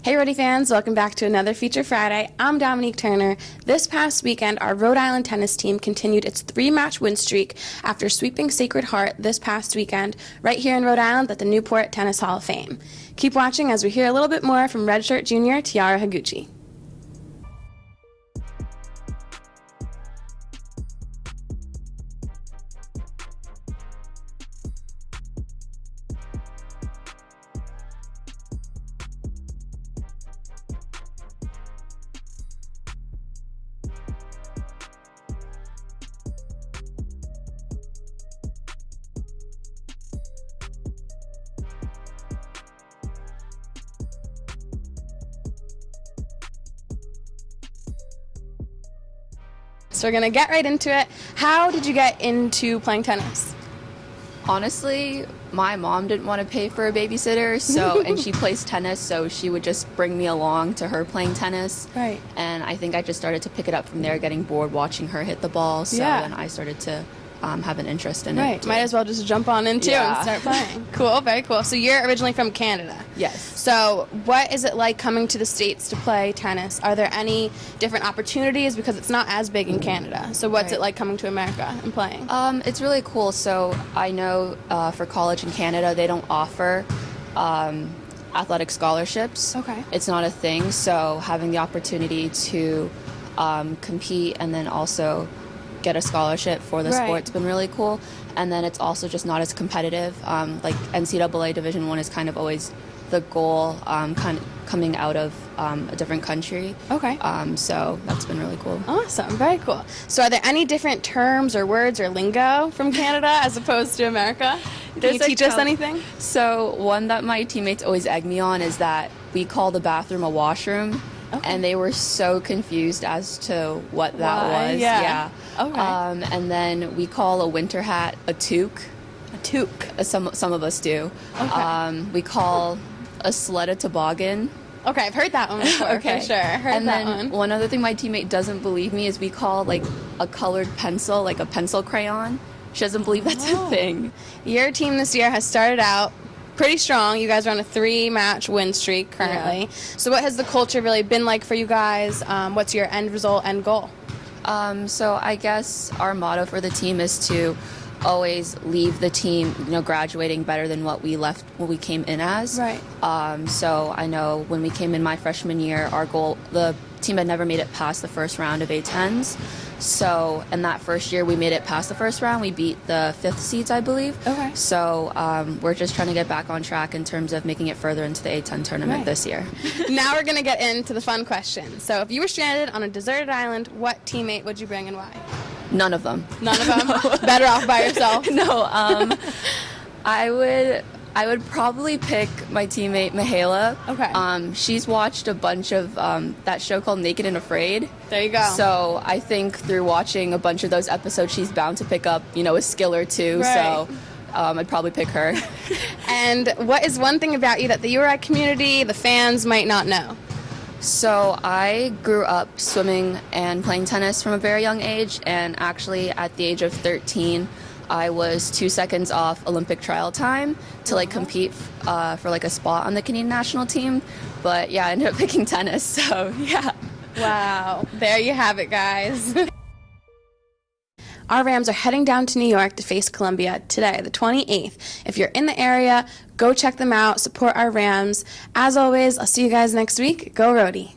Hey Rhody fans, welcome back to another Feature Friday. I'm Dominique Turner. This past weekend, our Rhode Island tennis team continued its 3-match win streak after sweeping Sacred Heart this past weekend right here in Rhode Island at the Newport Tennis Hall of Fame. Keep watching as we hear a little bit more from redshirt junior Tiara Higuchi. So we're going to get right into it. How did you get into playing tennis? Honestly, my mom didn't want to pay for a babysitter, and she plays tennis, so she would just bring me along to her playing tennis. Right. And I think I just started to pick it up from there, getting bored watching her hit the ball, so then I started to have an interest in it. Right, might as well just jump on in too and start playing. Cool, very cool. So you're originally from Canada? Yes. So what is it like coming to the States to play tennis? Are there any different opportunities? Because it's not as big in Canada. So what's it like coming to America and playing? It's really cool. So I know for college in Canada, they don't offer athletic scholarships. Okay. It's not a thing, so having the opportunity to compete and then also get a scholarship for the sport's been really cool. And then it's also just not as competitive. Like NCAA Division I is kind of always the goal, kind of coming out of a different country. Okay. So that's been really cool. Awesome, very cool. So are there any different terms or words or lingo from Canada as opposed to America? Can you teach us anything? So one that my teammates always egg me on is that we call the bathroom a washroom. Okay. And they were so confused as to what that was. Yeah. Okay. And then we call a winter hat a toque. A toque. Some of us do. Okay. We call a sled a toboggan. Okay, I've heard that one before, for sure. And then one other thing my teammate doesn't believe me is we call like a colored pencil, like a pencil crayon. She doesn't believe that's a thing. Your team this year has started out pretty strong. You guys are on a 3-match win streak currently. Yeah. So what has the culture really been like for you guys? What's your end result, end goal? So I guess our motto for the team is to always leave the team, graduating better than what we came in as. Right. So I know when we came in my freshman year, our goal, the team had never made it past the first round of A10s. So in that first year, we made it past the first round. We beat the 5th seeds, I believe. Okay. So we're just trying to get back on track in terms of making it further into the A10 tournament this year. Now we're going to get into the fun question. So if you were stranded on a deserted island, what teammate would you bring and why? None of them. None of them? No. Better off by yourself? No. I would probably pick my teammate Mihaela. Okay. She's watched a bunch of that show called Naked and Afraid. There you go. So I think through watching a bunch of those episodes, she's bound to pick up, a skill or two. Right. So I'd probably pick her. And what is one thing about you that the URI community, the fans, might not know? So I grew up swimming and playing tennis from a very young age, and actually at the age of 13, I was 2 seconds off Olympic trial time to compete for a spot on the Canadian national team. But yeah, I ended up picking tennis, so yeah. Wow, there you have it, guys. Our Rams are heading down to New York to face Columbia today, the 28th. If you're in the area, go check them out, support our Rams. As always, I'll see you guys next week. Go Rhody.